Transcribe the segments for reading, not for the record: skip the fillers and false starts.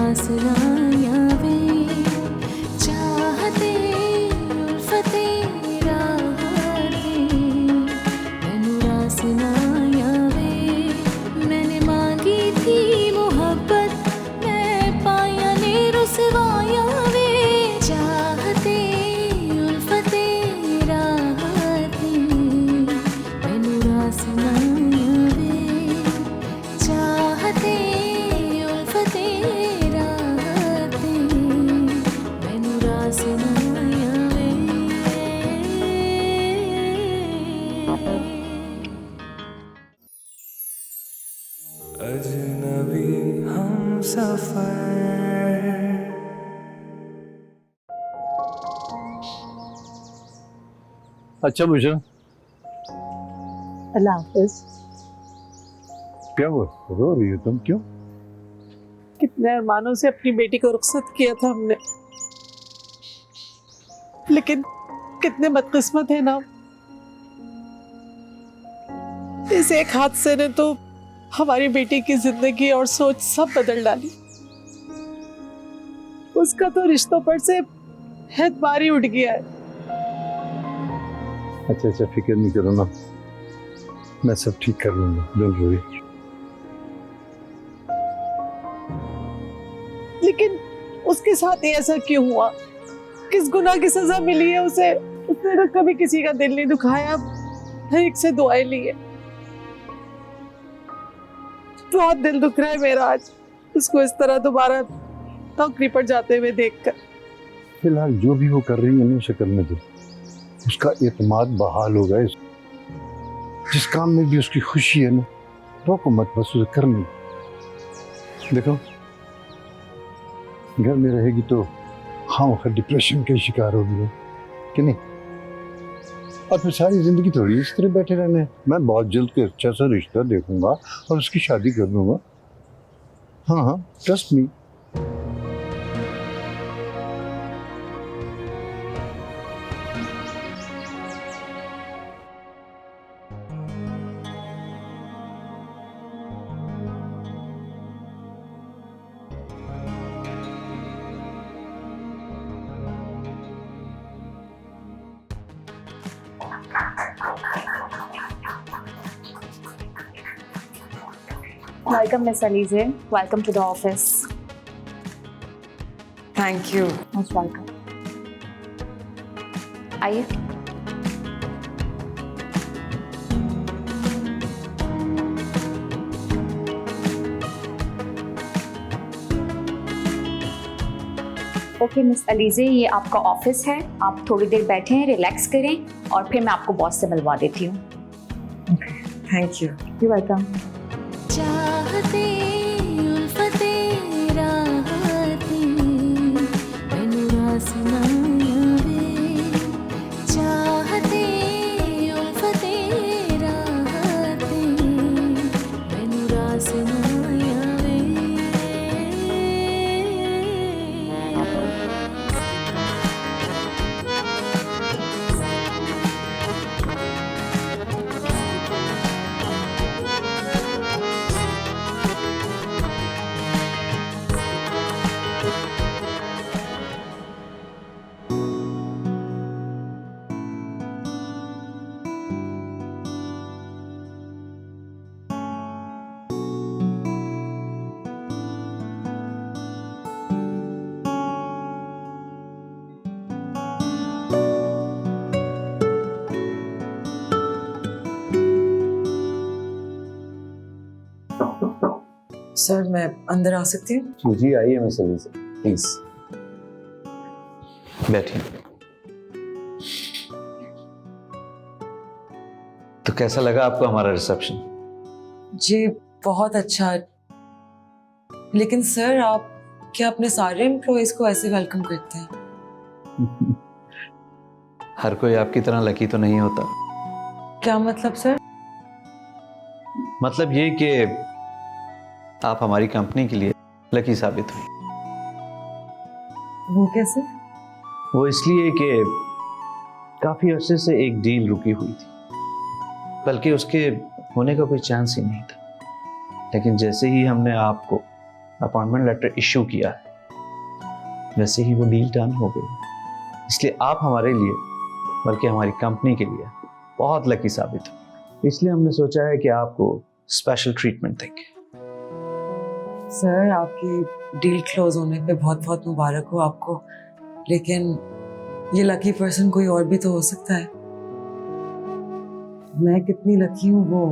रास ना आवे, चाहते उल्फते राहते, मैनू रास ना आवे। मैंने मांगी थी मोहब्बत, मैं पाया ने रुसवाया वे, चाहते उल्फते राहते, मैनू रास ना आवे, चाहते उल्फते राहते, मैनू रास ना आवे। अजनबी हम सफर। अच्छा भूषण, अल्लाह हाफिज। क्या हुआ, रो रही हो तुम, क्यों? कितने अरमानों से अपनी बेटी को रुखसत किया था हमने, लेकिन कितने बदकिस्मत है ना, इस एक हादसे ने तो हमारी बेटी की जिंदगी और सोच सब बदल डाली। उसका तो रिश्तों पर से एतबार ही उठ गया है। अच्छा, फिक्र नहीं करो ना, मैं सब ठीक कर लूंगा, डोंट वरी। लेकिन उसके साथ ही ऐसा क्यों हुआ? किस गुनाह की सजा मिली है उसे? उसने तो कभी किसी का दिल नहीं दुखाया, हर एक से दुआएं ली है। बहुत दिल दुख रहा है मेरा आज उसको इस तरह दोबारा नौकरी पर जाते हुए देखकर। फिलहाल जो भी वो कर रही है ना, उसे करने दो। उसका एतमाद बहाल हो गया। जिस काम में भी उसकी खुशी है ना, रोको मत, बस उसे करने दो। देखो, घर में रहेगी तो हाँ डिप्रेशन के शिकार होगी कि नहीं, और फिर सारी जिंदगी थोड़ी इस तरह बैठे रहना है। मैं बहुत जल्द के अच्छा सा रिश्ता देखूंगा और उसकी शादी कर दूंगा। हाँ, trust me. Welcome, Miss Alize. Welcome to the office. Thank you. Most welcome. आइए। ओके मिस अलीजे, ये आपका ऑफिस है, आप थोड़ी देर बैठे हैं, रिलैक्स करें और फिर मैं आपको बॉस से मिलवा देती हूँ। Thank you. You welcome. चाहते उल्फते राहते, मैनू रास ना आवे, चाहते उल्फते राहते, मैनू रास ना आवे। सर, मैं अंदर आ सकती हूँ? जी आइए मिस अलीज़ा, प्लीज बैठिए। तो कैसा लगा आपको हमारा रिसेप्शन? जी बहुत अच्छा। लेकिन सर, आप क्या अपने सारे एम्प्लॉयज को ऐसे वेलकम करते हैं? हर कोई आपकी तरह लकी तो नहीं होता। क्या मतलब सर? मतलब ये कि आप हमारी कंपनी के लिए लकी साबित हुई। वो कैसे? वो इसलिए कि काफी अरसे से एक डील रुकी हुई थी, बल्कि उसके होने का कोई चांस ही नहीं था। लेकिन जैसे ही हमने आपको अपॉइंटमेंट लेटर इशू किया है। वैसे ही वो डील डन हो गई, इसलिए आप हमारे लिए बल्कि हमारी कंपनी के लिए बहुत लकी साबित हो। इसलिए हमने सोचा है कि आपको स्पेशल ट्रीटमेंट देंगे। सर आपकी डील क्लोज होने पे बहुत बहुत मुबारक हो आपको, लेकिन ये लकी पर्सन कोई और भी तो हो सकता है। मैं कितनी लकी हूँ वो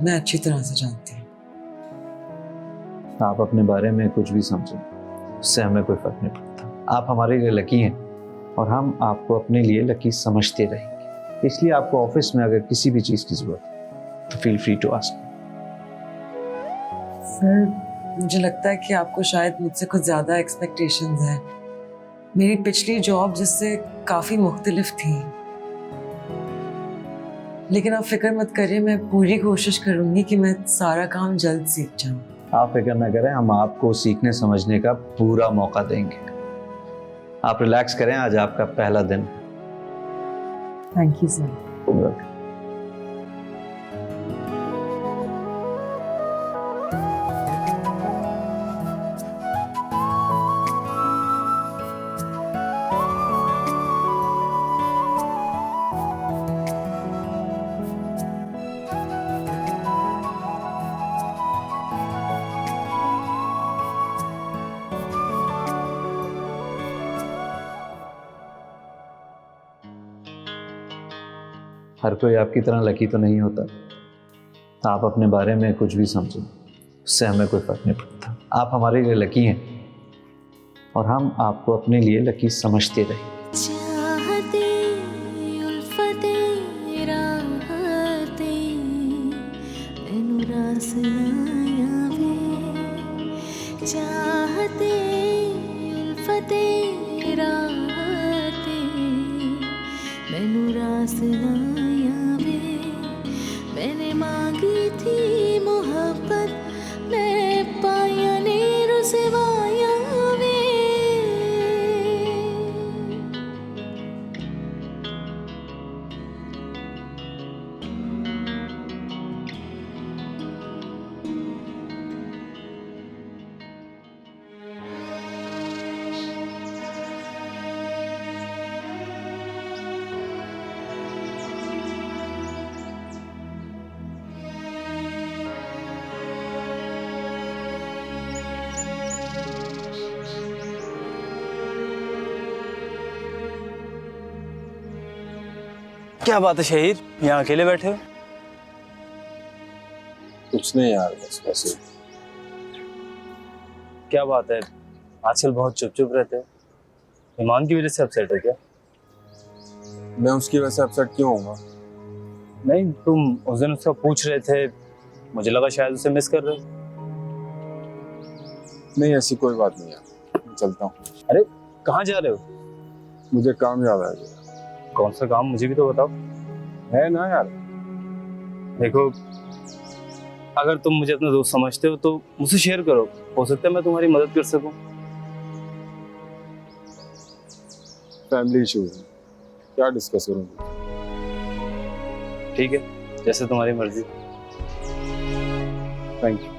मैं अच्छी तरह से जानती हूँ। आप अपने बारे में कुछ भी समझें, उससे हमें कोई फर्क नहीं पड़ता। आप हमारे लिए लकी हैं और हम आपको अपने लिए लकी समझते रहेंगे। इसलिए आपको ऑफिस में अगर किसी भी चीज़ की जरूरत है तो feel free to ask. Sir मुझे लगता है कि आपको शायद मुझसे कुछ ज़्यादा एक्सपेक्टेशंस हैं। मेरी पिछली जॉब जिससे काफ़ी मुख्तलिफ थी, लेकिन आप फिक्र मत करिए, मैं पूरी कोशिश करूंगी कि मैं सारा काम जल्द सीख जाऊं। आप फिक्र न करें, हम आपको सीखने समझने का पूरा मौका देंगे। आप रिलैक्स करें, आज आपका पहला दिन है। Thank you sir. हर कोई आपकी तरह लकी तो नहीं होता। आप अपने बारे में कुछ भी समझें, उससे हमें कोई फर्क नहीं पड़ता। आप हमारे लिए लकी हैं और हम आपको अपने लिए लकी समझते रहें। चाहते उल्फते राहते मैनू रास ना आवे। चाहते उल्फते राहते मैनू रास ना आवे। मैंने मांगी थी मोहब्बत, मैं पाया ने रुसवाया वे। क्या बात है शहीद, यहाँ अकेले बैठे हो? कुछ नहीं यार, बस वैसे। क्या बात है, आजकल बहुत चुप चुप रहते हो। ईमान की वजह से अपसेट हो क्या? मैं उसकी वजह से अपसेट क्यों होऊंगा? नहीं, तुम उस दिन उसका पूछ रहे थे, मुझे लगा शायद उसे मिस कर रहे हो। नहीं, ऐसी कोई बात नहीं यार, मैं चलता हूँ। अरे कहाँ जा रहे हो? मुझे काम याद आ गया। कौन सा काम, मुझे भी तो बताओ। है ना यार। देखो, अगर तुम मुझे अपना दोस्त समझते हो तो मुझसे शेयर करो, हो सकता है मैं तुम्हारी मदद कर सकूं। फैमिली इश्यूज, क्या डिस्कस करूँगी? ठीक है, जैसे तुम्हारी मर्जी। Thank you.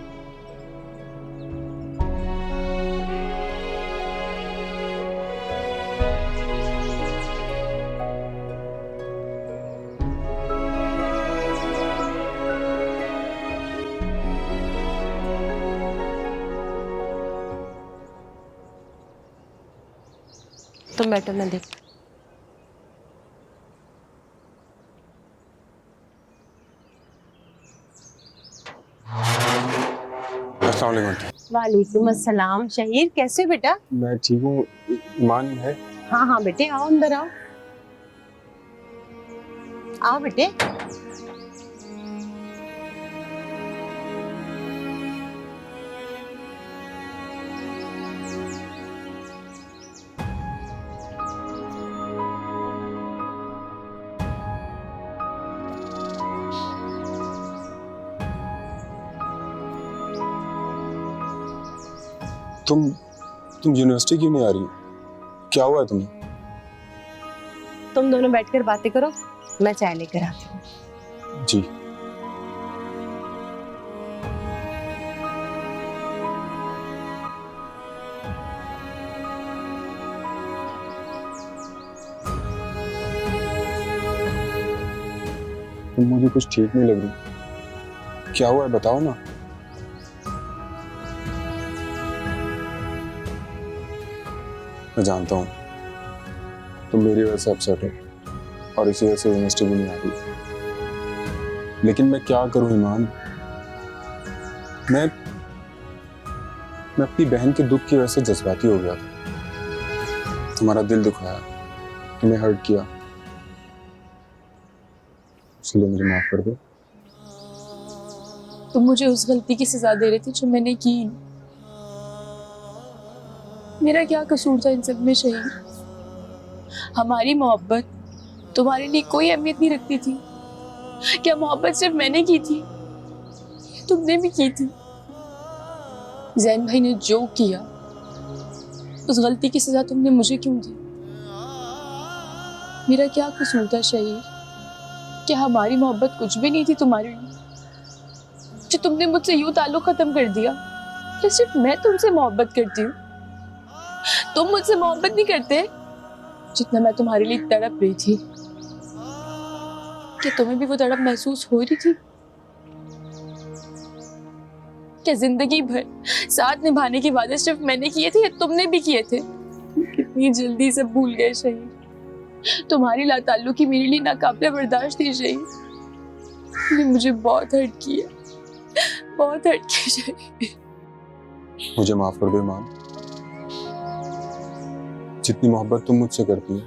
तुम बैठो, मैं देख। अस्सलाम वालेकुम। वालेकुम अस्सलाम। शहीर कैसे हो बेटा? मैं ठीक हूँ। ईमान है? हाँ हाँ बेटे, आओ अंदर आओ। आओ बेटे। तुम यूनिवर्सिटी क्यों नहीं आ रही? क्या हुआ है तुम्हें? तुम दोनों बैठकर बातें करो, मैं चाय लेकर आती हूँ। जी। तुम मुझे कुछ ठीक नहीं लग रही। क्या हुआ है बताओ ना। मैं जानता हूँ तुम मेरी वजह से अपसेट हो और इसी वजह से यूनिवर्सिटी भी नहीं आ रही, लेकिन मैं क्या करूँ ईमान। मैं अपनी बहन के दुख की वजह से जज्बाती हो गया था। तुम्हारा दिल दुखाया, तुम्हें हर्ट किया, इसलिए मुझे माफ कर दो। तुम मुझे उस गलती की सजा दे रहे थे जो मैंने की। मेरा क्या कसूर था इन सब में शहीद? हमारी मोहब्बत तुम्हारे लिए कोई अहमियत नहीं रखती थी क्या? मोहब्बत सिर्फ मैंने की थी, तुमने भी की थी। जैन भाई ने जो किया उस गलती की सजा तुमने मुझे क्यों दी? मेरा क्या कसूर था शहीद? क्या हमारी मोहब्बत कुछ भी नहीं थी तुम्हारे लिए जो तुमने मुझसे यूं ताल्लुक खत्म कर दिया? क्या सिर्फ मैं तुमसे मोहब्बत करती हूँ? तुम मुझसे मोहब्बत नहीं करते जितना मैं तुम्हारे लिए तड़प रही थी? क्या तुम्हें भी वो तड़प महसूस हो रही थी? क्या जिंदगी भर साथ निभाने के वादे सिर्फ मैंने किए थे या तुमने भी किए थे? कितनी जल्दी से भूल गए शहीद। तुम्हारी लाताल्लुकी मेरे लिए नाकाबिले बर्दाश्त थी शहीद। ने मुझे बहुत हर्ट किया, बहुत हर्ट किया शहीद। मुझे माफ कर दो ईमान। जितनी मोहब्बत तुम मुझसे करती हो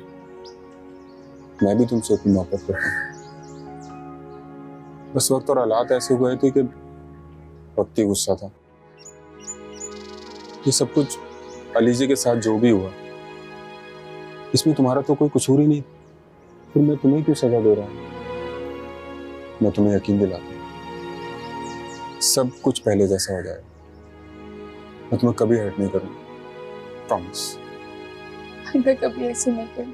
मैं भी तुमसे उतनी मोहब्बत करता हूँ। बस वक्त और हालात ऐसे हुए थे कि वक्त ही गुस्सा था। ये सब कुछ अलीजे के साथ जो भी हुआ इसमें तुम्हारा तो कोई कसूर ही नहीं, फिर मैं तुम्हें क्यों सजा दे रहा हूं? मैं तुम्हें यकीन दिलाता हूं सब कुछ पहले जैसा हो जाएगा। मैं तुम्हें कभी हर्ट नहीं करूंगा, प्रॉमिस। मैं कभी ऐसे नहीं करना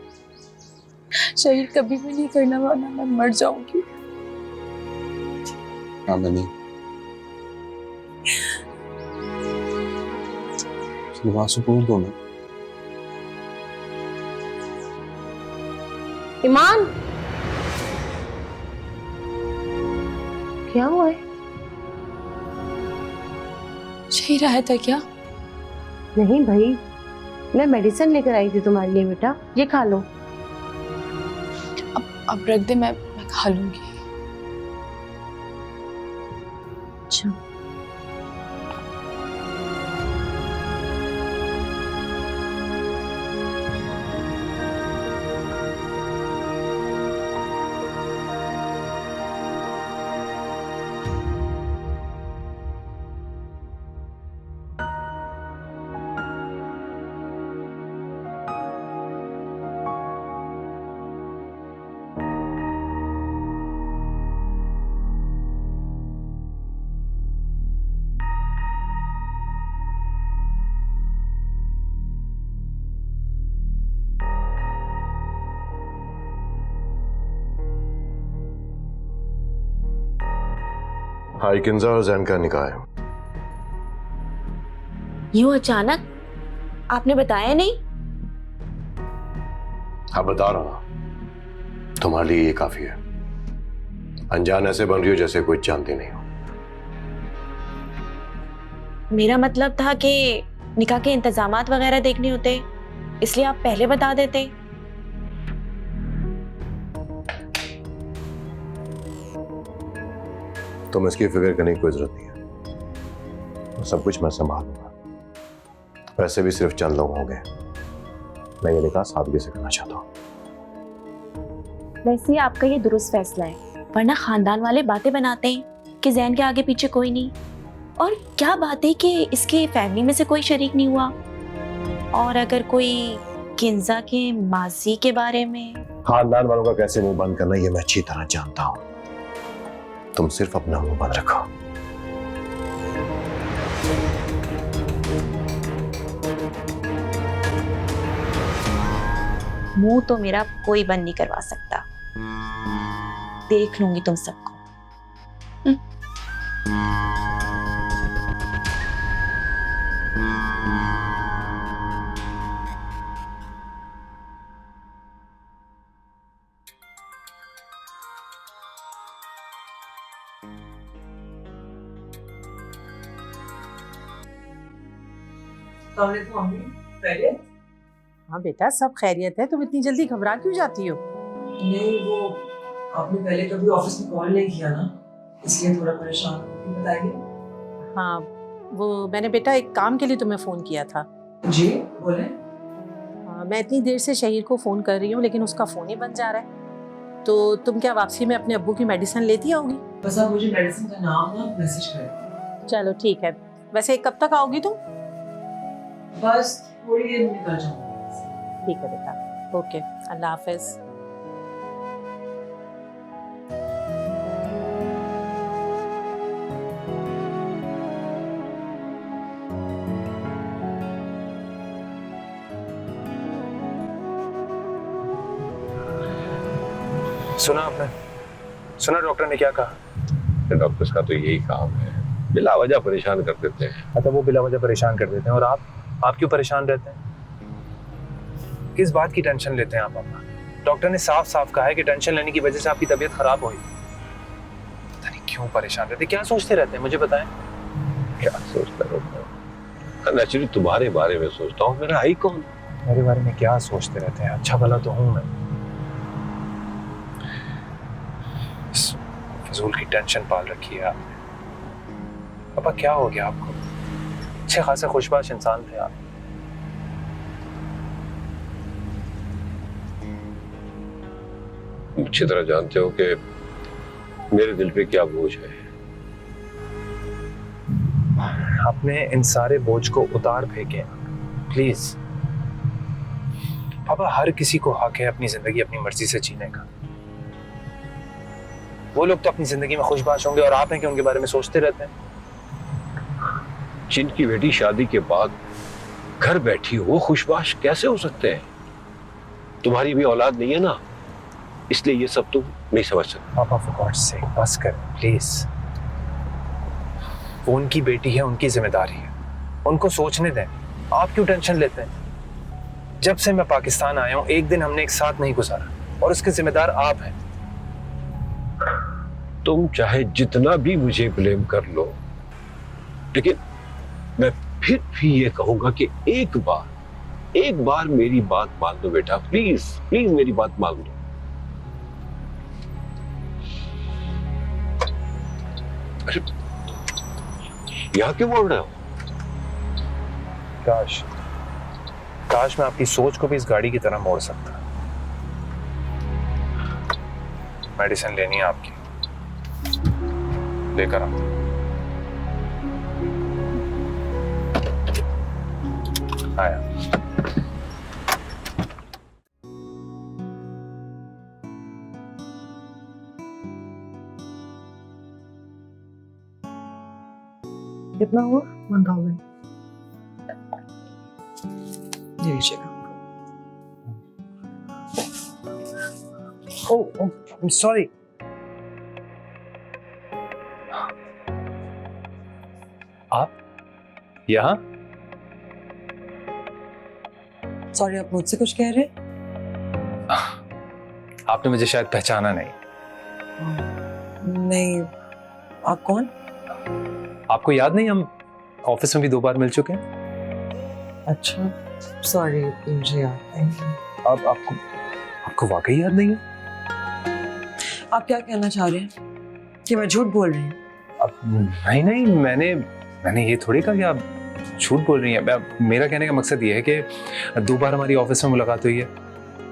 शहीद, कभी भी नहीं करना, वरना मैं मर जाऊंगी। हाँ मैं नहीं। वहां से पूछ दो मैं। ईमान, क्या हुआ है? शहीद आया था क्या? नहीं भाई, मैं मेडिसिन लेकर आई थी तुम्हारे लिए बेटा, ये खा लो। अब रख दे, मैं खा लूंगी। अच्छा हाई किंजा और जैन का निकाह है। यूं अचानक आपने बताया नहीं? हाँ बता रहा हूं, तुम्हारे लिए ये काफी है। अनजान ऐसे बन रही हो जैसे कोई जानती नहीं हो। मेरा मतलब था कि निकाह के इंतजामात वगैरह देखने होते, इसलिए आप पहले बता देते। तुम इसकी फिक्र करने की कोई जरूरत नहीं है, सब कुछ मैं संभालूंगा। वैसे भी सिर्फ चंद लोग होंगे, मैं ये निकाह सादगी से करना चाहता हूँ। वैसे ही आपका ये दुरुस्त फैसला है, वरना खानदान वाले बातें बनाते हैं कि जैन के आगे पीछे कोई नहीं। और क्या बात है कि इसके फैमिली में से कोई शरीक नहीं हुआ, और अगर कोई किंजा के माजी के बारे में। खानदान वालों का कैसे मुंह बंद करना ये मैं अच्छी तरह जानता हूँ। तुम सिर्फ अपना मुंह बंद रखो। मुंह तो मेरा कोई बंद नहीं करवा सकता, देख लूंगी तुम सबको। हाँ बेटा, सब खैरियत है। तुम इतनी जल्दी घबरा क्यों जाती हो? नहीं, वो आपने पहले कभी ऑफिस में कॉल नहीं किया ना, इसलिए थोड़ा परेशान हूँ। बताइए। हाँ, वो मैंने बेटा एक काम के लिए तुम्हें फ़ोन किया था। जी बोले। मैं इतनी देर से शहीर को फ़ोन कर रही हूँ लेकिन उसका फ़ोन ही बंद जा रहा है। तो तुम क्या वापसी में अपने अब्बू की मेडिसिन लेती आओगी? बस आप मुझे मेडिसिन का नाम ना मैसेज करें। चलो ठीक है। वैसे कब तक आओगी तुम? बस थोड़ी देर में निकल जाऊंगा। ठीक है बेटा, ओके, अल्लाह हाफिज़। सुना आपने? सुना डॉक्टर ने क्या कहा? डॉक्टर्स का तो यही काम है, बिला वजह परेशान कर देते हैं। अच्छा, वो बिला वजह परेशान कर देते हैं और आप क्यों परेशान रहते हैं? किस बात की टेंशन लेते हैं आप अपना? डॉक्टर ने साफ साफ कहा है कि टेंशन लेने की वजह से आपकी तबीयत खराब हुई। पता नहीं क्यों परेशान रहते, क्या सोचते रहते हैं, मुझे बताएं। क्या सोचता रहता हूँ? नेचुरली तुम्हारे बारे में सोचता हूँ। मेरा आई कौन? मेरे बारे में क्या सोचते रहते हैं? अच्छा भला तो हूँ मैं। फजूल की टेंशन पाल रखी है आपने। पापा क्या हो गया आपको? अच्छे खासे खुशबाश इंसान थे आप। अच्छी तरह जानते हो कि मेरे दिल पे क्या बोझ है। आपने इन सारे बोझ को उतार फेंके प्लीज। पापा, हर किसी को हक है अपनी जिंदगी अपनी मर्जी से जीने का। वो लोग तो अपनी जिंदगी में खुशबाश होंगे और आप हैं कि उनके बारे में सोचते रहते हैं। जिनकी बेटी शादी के बाद घर बैठी हो, खुशबाश कैसे हो सकते हैं? तुम्हारी भी औलाद नहीं है ना, इसलिए ये सब तुम नहीं समझ सकते। पापा फॉर गॉड्स सेक बस करें प्लीज। वो उनकी बेटी है, उनकी जिम्मेदारी है, उनको सोचने दें। आप क्यों टेंशन लेते हैं? जब से मैं पाकिस्तान आया हूं एक दिन हमने एक साथ नहीं गुजारा और उसके जिम्मेदार आप हैं। तुम चाहे जितना भी मुझे ब्लेम कर लो, लेकिन मैं फिर भी ये कहूंगा कि एक बार मेरी बात मान लो बेटा, प्लीज प्लीज मेरी बात मान लो। अरे यहां क्यों बोल रहे हो? काश मैं आपकी सोच को भी इस गाड़ी की तरह मोड़ सकता। मेडिसिन लेनी है आपकी, लेकर आओ। आया। कितना हुआ? 1000। ये लीजिएगा। Oh sorry. आप यहाँ? सॉरी, आप मुझसे कुछ कह रहे हैं? आपने मुझे शायद पहचाना नहीं। नहीं, आप कौन? आपको याद नहीं, हम ऑफिस में भी 2 बार मिल चुके हैं। अच्छा, सॉरी, मुझे याद नहीं। अब आपको वाकई याद नहीं है? आप क्या कहना चाह रहे हैं कि मैं झूठ बोल रही हूँ? नहीं, मैंने ये थोड़ी कहा कि आप झूठ बोल रही हैं। मेरा कहने का मकसद ये है कि 2 बार हमारी ऑफिस में मुलाकात हुई है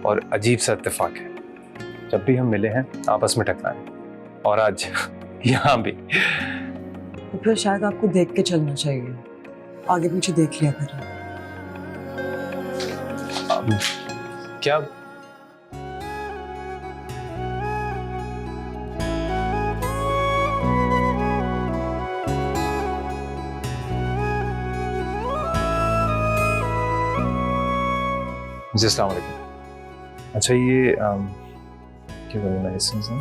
और अजीब सा इत्तेफाक है, जब भी हम मिले हैं आपस में टकराए और आज यहाँ भी। तो फिर शायद आपको देख के चलना चाहिए, आगे पीछे देख लिया करें। क्या? जी अस्सलाम वालेकुम। अच्छा ये क्या करूँ मैं इसमें से?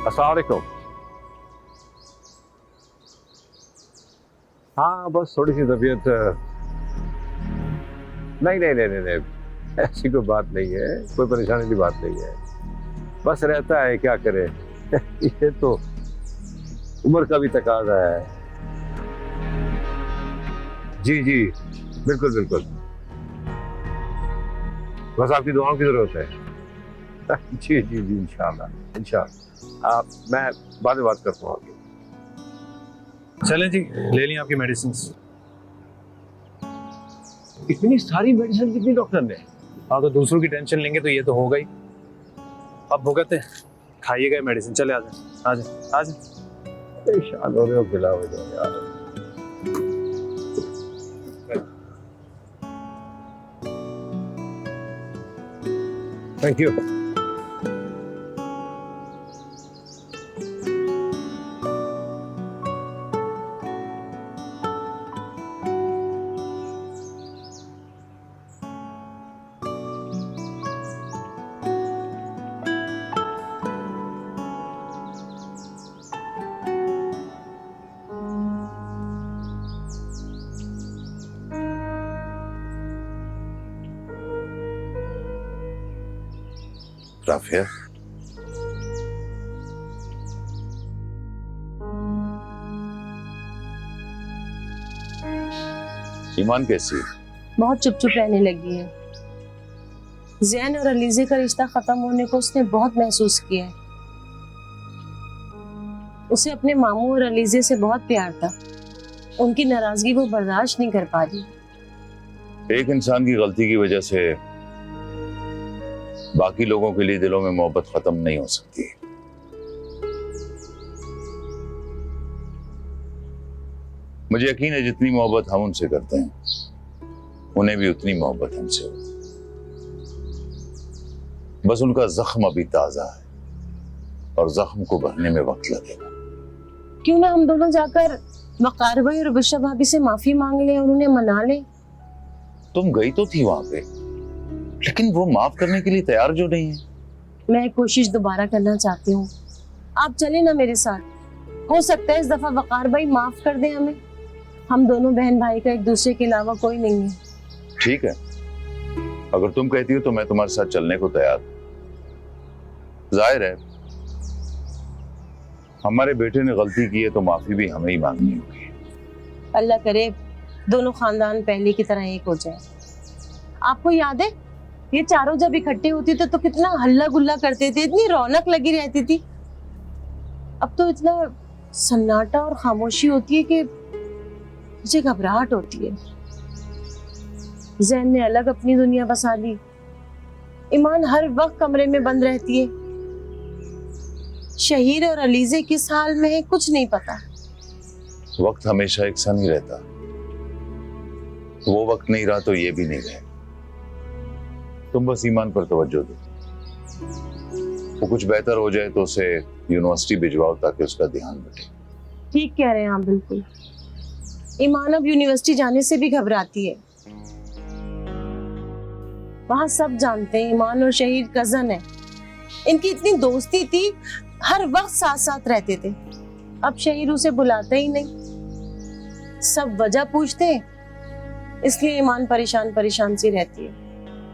अस्सलाम वालेकुम। हाँ बस थोड़ी सी तबीयत नहीं नहीं नहीं नहीं नहीं ऐसी कोई बात नहीं है, कोई परेशानी की बात नहीं है, बस रहता है, क्या करे ये तो उम्र का भी तकाजा है। जी जी बिल्कुल बिल्कुल, बस आपकी दुआओं की जरूरत है। जी जी जी इंशाल्लाह इंशाल्लाह, मैं बाद में बात करता हूँ। चलें जी, ले ली आपकी मेडिसिन। इतनी सारी मेडिसिन कितनी डॉक्टर ने? हाँ तो दूसरों की टेंशन लेंगे तो ये तो होगा ही। अब भुगते खाइएगा मेडिसिन, चले आ जाए आ जाए आ जाए। परेशान हो रहे हो, गिला हो जाओ यार। Thank you. राफिया, ईमान कैसी है? बहुत चुप चुप रहने लगी है। जैन और अलीजे का रिश्ता खत्म होने को उसने बहुत महसूस किया है। उसे अपने मामू और अलीजे से बहुत प्यार था, उनकी नाराजगी वो बर्दाश्त नहीं कर पा रही। एक इंसान की गलती की वजह से बाकी लोगों के लिए दिलों में मोहब्बत खत्म नहीं हो सकती। मुझे यकीन है जितनी मोहब्बत हम उनसे करते हैं उन्हें भी उतनी मोहब्बत हमसे होती। बस उनका जख्म अभी ताजा है और जख्म को भरने में वक्त लगेगा। क्यों ना हम दोनों जाकर वकार भाई और बुशरा भाभी से माफी मांग लें और उन्हें मना लें। तुम गई तो थी वहां पे, लेकिन वो माफ करने के लिए तैयार जो नहीं है। मैं कोशिश दोबारा करना चाहती हूँ, आप चले ना मेरे साथ। हो सकता है इस दफा वकार भाई माफ कर दें हमें। हम दोनों बहन भाई का एक दूसरे के अलावा कोई नहीं है। ठीक है, अगर तुम कहती हो तो मैं तुम्हारे साथ चलने को तैयार हूं। जाहिर है हमारे बेटे ने गलती की है तो माफी भी हमें ही मांगनी होगी। अल्लाह करे दोनों खानदान पहले की तरह एक हो जाए। आपको याद है ये चारों जब इकट्ठे होती थे तो कितना हल्ला गुल्ला करते थे, इतनी रौनक लगी रहती थी। अब तो इतना सन्नाटा और खामोशी होती है कि मुझे घबराहट होती है। जैन ने अलग अपनी दुनिया बसा ली, ईमान हर वक्त कमरे में बंद रहती है। शहीर और अलीजे किस हाल में है कुछ नहीं पता। वक्त हमेशा एक सा नहीं रहता, वो वक्त नहीं रहा तो ये भी नहीं रहे। तुम बस ईमान पर तवज्जो दो, वो कुछ बेहतर हो जाए तो उसे यूनिवर्सिटी भिजवाओ ताकि उसका ध्यान बटे। ठीक कह रहे हैं आप बिल्कुल। ईमान अब यूनिवर्सिटी जाने से भी घबराती है। वहां सब जानते हैं ईमान और शहीद कजन है, इनकी इतनी दोस्ती थी, हर वक्त साथ साथ रहते थे। अब शहीद उसे बुलाता ही नहीं, सब वजह पूछते हैं, इसलिए ईमान परेशान परेशान सी रहती है।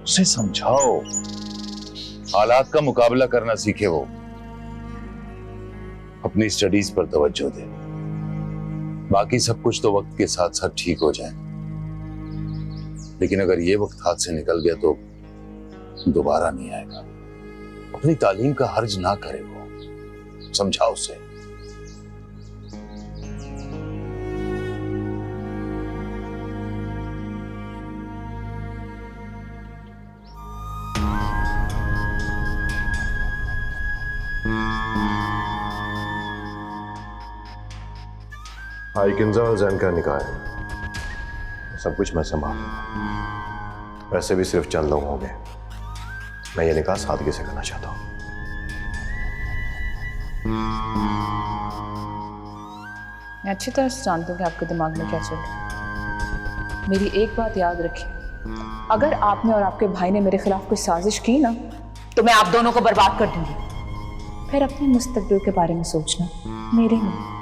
उसे समझाओ, हालात का मुकाबला करना सीखे वो, अपनी स्टडीज पर तवज्जो दे। बाकी सब कुछ तो वक्त के साथ साथ ठीक हो जाए, लेकिन अगर ये वक्त हाथ से निकल गया तो दोबारा नहीं आएगा। अपनी तालीम का हर्ज ना करे वो, समझाओ उसे। भाई किंजा और जैन का निकाह है, सब कुछ मैं संभालूंगा। वैसे भी सिर्फ चंद लोग होंगे, मैं ये निकाह सादगी से करना चाहता हूँ। मैं अच्छी तरह से जानती हूँ कि आपके दिमाग में क्या चल रहा है। मेरी एक बात याद रखिए, अगर आपने और आपके भाई ने मेरे खिलाफ कोई साजिश की ना तो मैं आप दोनों को बर्बाद कर दूंगी। फिर अपने मुस्तकबिल के बारे में सोचना, मेरे नहीं।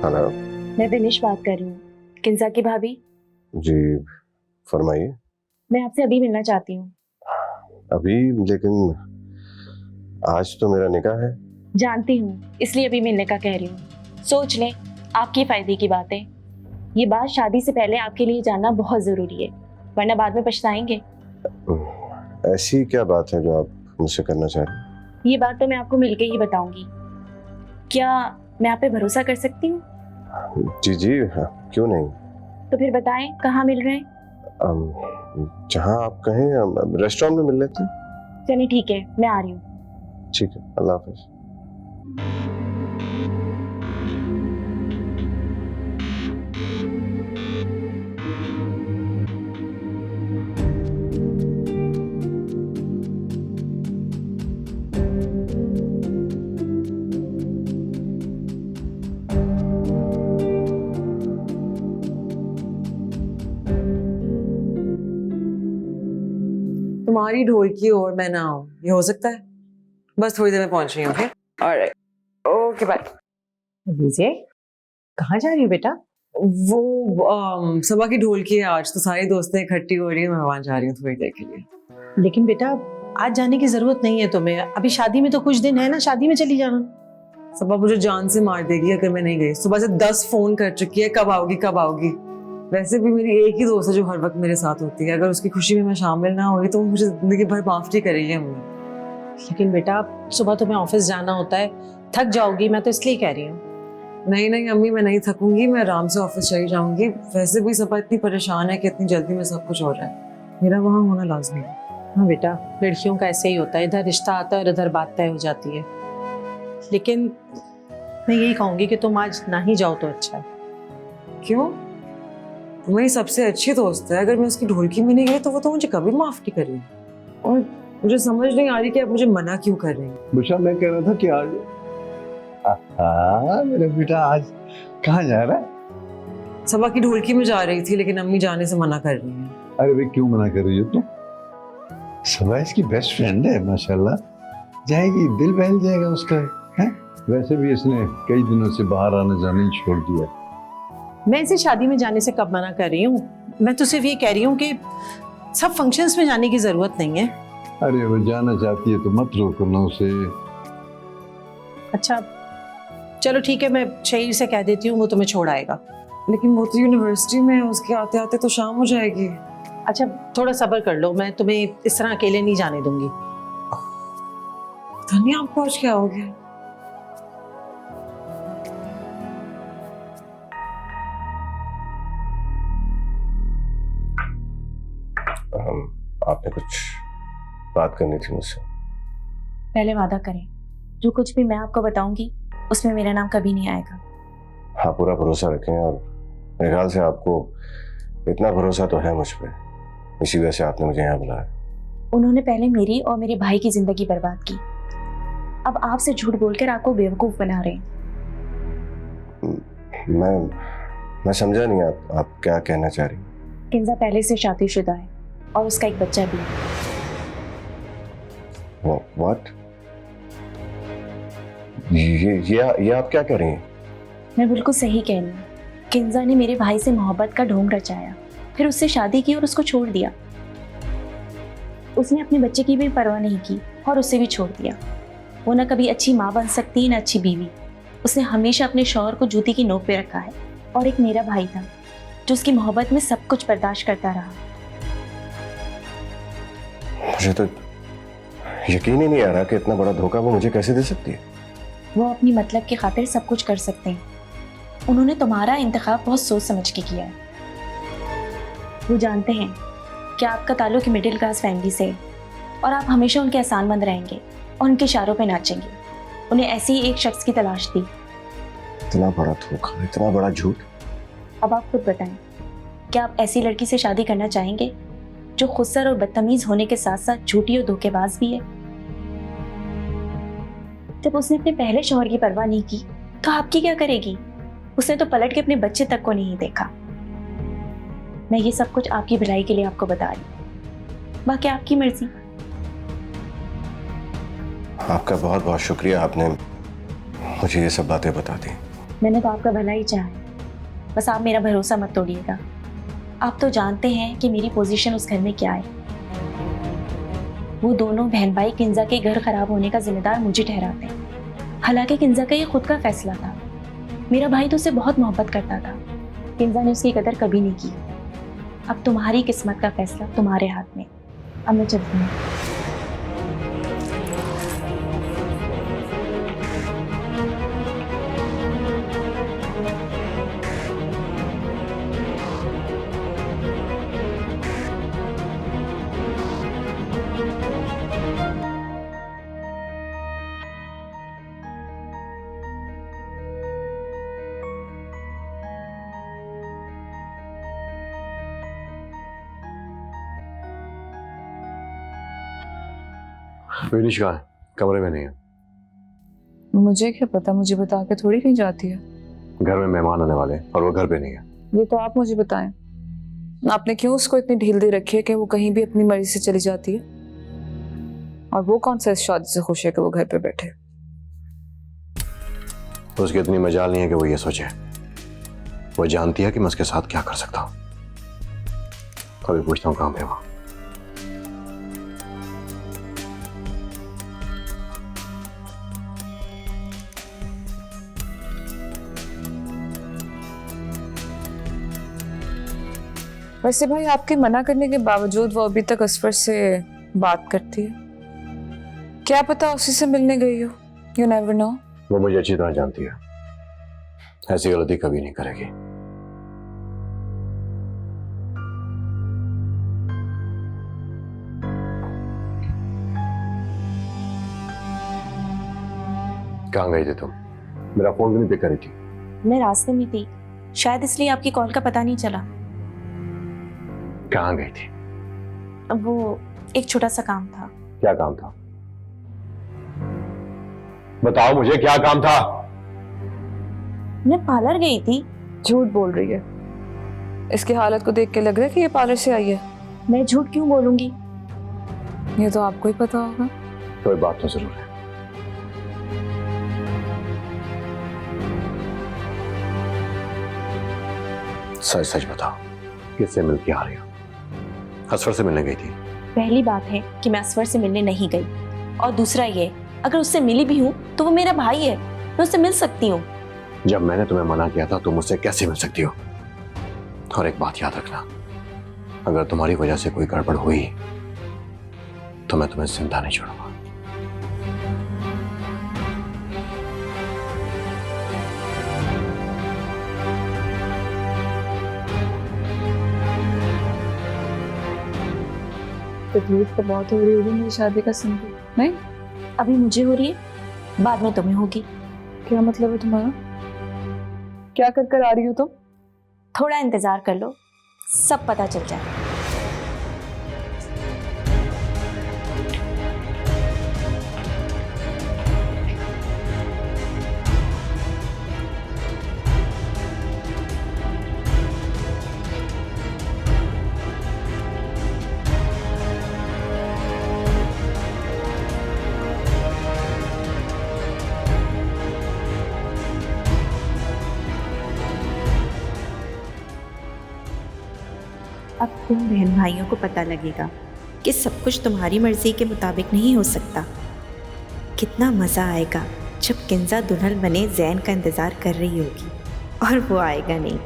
हेलो, मैं विनिश बात कर रही हूँ, किंजा की भाभी। जी फरमाइए। मैं आपसे अभी मिलना चाहती हूँ। अभी? लेकिन आज तो मेरा निकाह है। जानती हूँ, इसलिए अभी मिलने का कह रही हूँ। सोच लें, आपके फायदे की बात है। ये बात शादी से पहले आपके लिए जानना बहुत जरूरी है, वरना बाद में पछताएंगे। ऐसी क्या बात है जो आप मुझसे करना चाह रहे हैं? ये बात तो मैं आपको मिलके ही बताऊंगी। क्या मैं आप पे भरोसा कर सकती हूँ? जी जी हाँ, क्यों नहीं। तो फिर बताएं, कहाँ मिल रहे हैं? जहाँ आप कहें, रेस्टोरेंट में मिल लेते हैं। चलिए ठीक है, मैं आ रही हूँ। ठीक है, अल्लाह हाफिज। तुम्हारी ढोलकी और मैं ना आऊं, ये हो सकता है? बस थोड़ी देर में पहुंच रही हूँ। Okay, alright, okay bye. लीजिए, कहाँ जा रही हो बेटा? वो सबा की ढोलकी है आज, तो सारी दोस्तें इकट्ठी हो रही है, मैं वहां जा रही हूँ थोड़ी देर के लिए। लेकिन बेटा आज जाने की जरूरत नहीं है तुम्हें, अभी शादी में तो कुछ दिन है ना, शादी में चली जाना। सबा मुझे जान से मार देगी अगर मैं नहीं गई। सुबह से 10 फोन कर चुकी है, कब आओगी कब आओगी। वैसे भी मेरी एक ही दोस्त है जो हर वक्त मेरे साथ होती है, अगर उसकी खुशी में मैं शामिल ना हुई तो वो मुझे जिंदगी भर माफ नहीं करेगी मुझे। लेकिन बेटा सुबह तुम्हें ऑफिस जाना होता है, थक जाओगी, मैं तो इसलिए कह रही हूँ। नहीं नहीं अम्मी, मैं नहीं थकूंगी, मैं आराम से ऑफिस चली जाऊंगी। वैसे भी सबा इतनी परेशान है कि इतनी जल्दी में सब कुछ हो रहा है, मेरा वहाँ होना लाजमी है। हाँ बेटा, लड़कियों का ऐसे ही होता है, इधर रिश्ता आता है और इधर बात तय हो जाती है। लेकिन मैं यही कहूंगी कि तुम आज ना ही जाओ तो अच्छा है। क्यों? मेरी सबसे अच्छी दोस्त है, अगर मैं उसकी ढोलकी में नहीं गई तो वो तो मुझे कभी माफ नहीं करेगी। और मुझे समझ नहीं आ रही कि आप मुझे मना क्यों कर रही हैं। बुशा, मैं कह रहा था कि आज मेरा बेटा आज कहाँ जा रहा है? सबा की ढोलकी में जा रही थी, लेकिन अम्मी जाने से मना कर रही हैं। अरे भाई, क्यों मना कर रही हो तुम? सबा इसकी बेस्ट फ्रेंड है, माशाल्लाह, जाएगी, दिल बहल जाएगा उसका है। वैसे भी इसने कई दिनों से बाहर आना जाना ही छोड़ दिया। मैं इसे शादी में जाने से कब मना कर रही हूँ? मैं तो सिर्फ ये कह रही हूँ कि सब फंक्शंस में जाने की जरूरत नहीं है। अरे वो जाना चाहती है तो मत रोको ना उसे। अच्छा चलो ठीक है, मैं शहीर से कह देती हूँ, वो तुम्हें छोड़ आएगा। लेकिन वो तो यूनिवर्सिटी में है, उसके आते आते तो शाम हो जाएगी। अच्छा थोड़ा सब्र कर लो, मैं तुम्हें इस तरह अकेले नहीं जाने दूंगी। पता नहीं आपको आज क्या हो गया। आपने कुछ बात करनी थी मुझसे। पहले वादा करें, जो कुछ भी मैं आपको बताऊंगी उसमें मेरा नाम कभी नहीं आएगा। हाँ, पूरा भरोसा रखें, और मेरे ख्याल से आपको इतना भरोसा तो है मुझ पर, इसी वजह से आपने मुझे यहाँ बुलाया। उन्होंने पहले मेरी और मेरे भाई की जिंदगी बर्बाद की, अब आपसे झूठ बोलकर आपको बेवकूफ बना रहे हैं। मैं समझा नहीं आप क्या कहना चाह रही। किंजा पहले से शादीशुदा है और उसका एक बच्चा भी है। व्हाट? ये आप क्या कह रही हैं? मैं बिल्कुल सही कह रही हूँ। किंजा ने मेरे भाई से मोहब्बत का ढोंग रचाया, फिर उससे शादी की और उसको छोड़ दिया। उसने अपने बच्चे की भी परवाह नहीं की और उसे भी छोड़ दिया। वो ना कभी अच्छी माँ बन सकती ना अच्छी बीवी। उसने हमेशा अपने शौहर को जूती की नोक पे रखा है। और एक मेरा भाई था जो उसकी मोहब्बत में सब कुछ बर्दाश्त करता रहा। मुझे तो यकीन ही नहीं आ रहा कि इतना बड़ा धोखा वो मुझे कैसे दे सकती है। वो अपनी मतलब की खातिर सब कुछ कर सकते हैं। उन्होंने तुम्हारा इंतखाब बहुत सोच समझ के किया है। वो जानते हैं कि आपका ताल्लुक मिडिल क्लास फैमिली से है और आप हमेशा उनके एहसानमंद रहेंगे और उनके इशारों पे नाचेंगे। उन्हें ऐसी ही एक शख्स की तलाश थी। इतना बड़ा धोखा, इतना बड़ा झूठ। अब आप खुद बताएं, क्या आप ऐसी लड़की से शादी करना चाहेंगे जो खुदसर और बदतमीज होने के साथ साथ झूठी और धोखेबाज भी है? जब उसने अपने पहले शौहर की परवाह नहीं की तो आपकी क्या करेगी? उसने तो पलट के अपने बच्चे तक को नहीं देखा। मैं ये सब कुछ आपकी भलाई के लिए आपको बता रही हूँ, बाकी आपकी मर्जी। आपका बहुत बहुत शुक्रिया, आपने मुझे ये सब बातें बता दी। मैंने तो आपका भला ही चाहा है, बस आप मेरा भरोसा मत तोड़िएगा। आप तो जानते हैं कि मेरी पोजीशन उस घर में क्या है। वो दोनों बहन भाई किंजा के घर खराब होने का जिम्मेदार मुझे ठहराते हैं। हालांकि किंजा का ये खुद का फैसला था। मेरा भाई तो उसे बहुत मोहब्बत करता था। किंजा ने उसकी कदर कभी नहीं की। अब तुम्हारी किस्मत का फैसला तुम्हारे हाथ में। अब मैं चलती हूँ। विनीश कहाँ है? कमरे में नहीं है। मुझे क्या पता, मुझे बता के थोड़ी कहीं जाती है। घर में मेहमान आने वाले हैं और वो घर पे नहीं है। ये तो आप मुझे बताएं, आपने क्यों उसको इतनी ढील दे रखी है कि वो कहीं भी अपनी मर्जी से चली जाती है? और वो कौन सा इस शादी से खुश है कि वो घर पे बैठे? तो उसकी इतनी मजाल नहीं है कि वो ये सोचे। वो जानती है कि मैं उसके साथ क्या कर सकता हूँ। कभी पूछता हूँ कहाँ पे वो। वैसे भाई, आपके मना करने के बावजूद वो अभी तक असफर से बात करती है। क्या पता उसी से मिलने गई हो। You never know. वो मुझे अच्छी तरह जानती है, ऐसी गलती कभी नहीं करेगी। कहाँ गई थी तुम? मेरा फोन भी नहीं पिक करी थी। मैं रास्ते में थी, शायद इसलिए आपकी कॉल का पता नहीं चला। कहाँ गई थी? वो एक छोटा सा काम था। क्या काम था? बताओ मुझे, क्या काम था? मैं पार्लर गई थी। झूठ बोल रही है। इसकी हालत को देख के लग रहा है कि ये पार्लर से आई है। मैं झूठ क्यों बोलूंगी? ये तो आपको ही पता होगा। कोई बात तो जरूर है। सच सच बताओ, किससे मिल के आ रही हो? असफर से मिलने गई थी? पहली बात है कि मैं असवर से मिलने नहीं गई, और दूसरा ये, अगर उससे मिली भी हूँ तो वो मेरा भाई है, मैं उससे मिल सकती हूँ। जब मैंने तुम्हें मना किया था तुम मुझसे कैसे मिल सकती हो? और एक बात याद रखना, अगर तुम्हारी वजह से कोई गड़बड़ हुई तो मैं तुम्हें जिंदा नहीं छोड़ूंगा। तकलीफ तो बहुत हो रही होगी मेरी शादी का सुनकर, नहीं? अभी मुझे हो रही है, बाद में तुम्हें होगी। क्या मतलब है तुम्हारा? क्या कर कर आ रही हो तुम? थोड़ा इंतजार कर लो, सब पता चल जाए। अब तुम बहन भाइयों को पता लगेगा कि सब कुछ तुम्हारी मर्जी के मुताबिक नहीं हो सकता। कितना मज़ा आएगा जब किंजा दुल्हन बने जैन का इंतज़ार कर रही होगी और वो आएगा नहीं।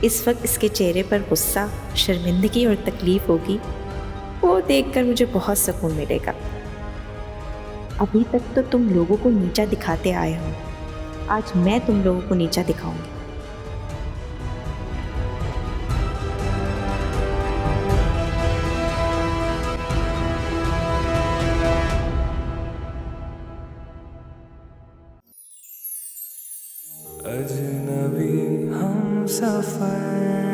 इस वक्त इसके चेहरे पर गुस्सा, शर्मिंदगी और तकलीफ़ होगी, वो देखकर मुझे बहुत सुकून मिलेगा। अभी तक तो तुम लोगों को नीचा दिखाते आए हो, आज मैं तुम लोगों को नीचा दिखाऊंगी। अजनबी हम सफर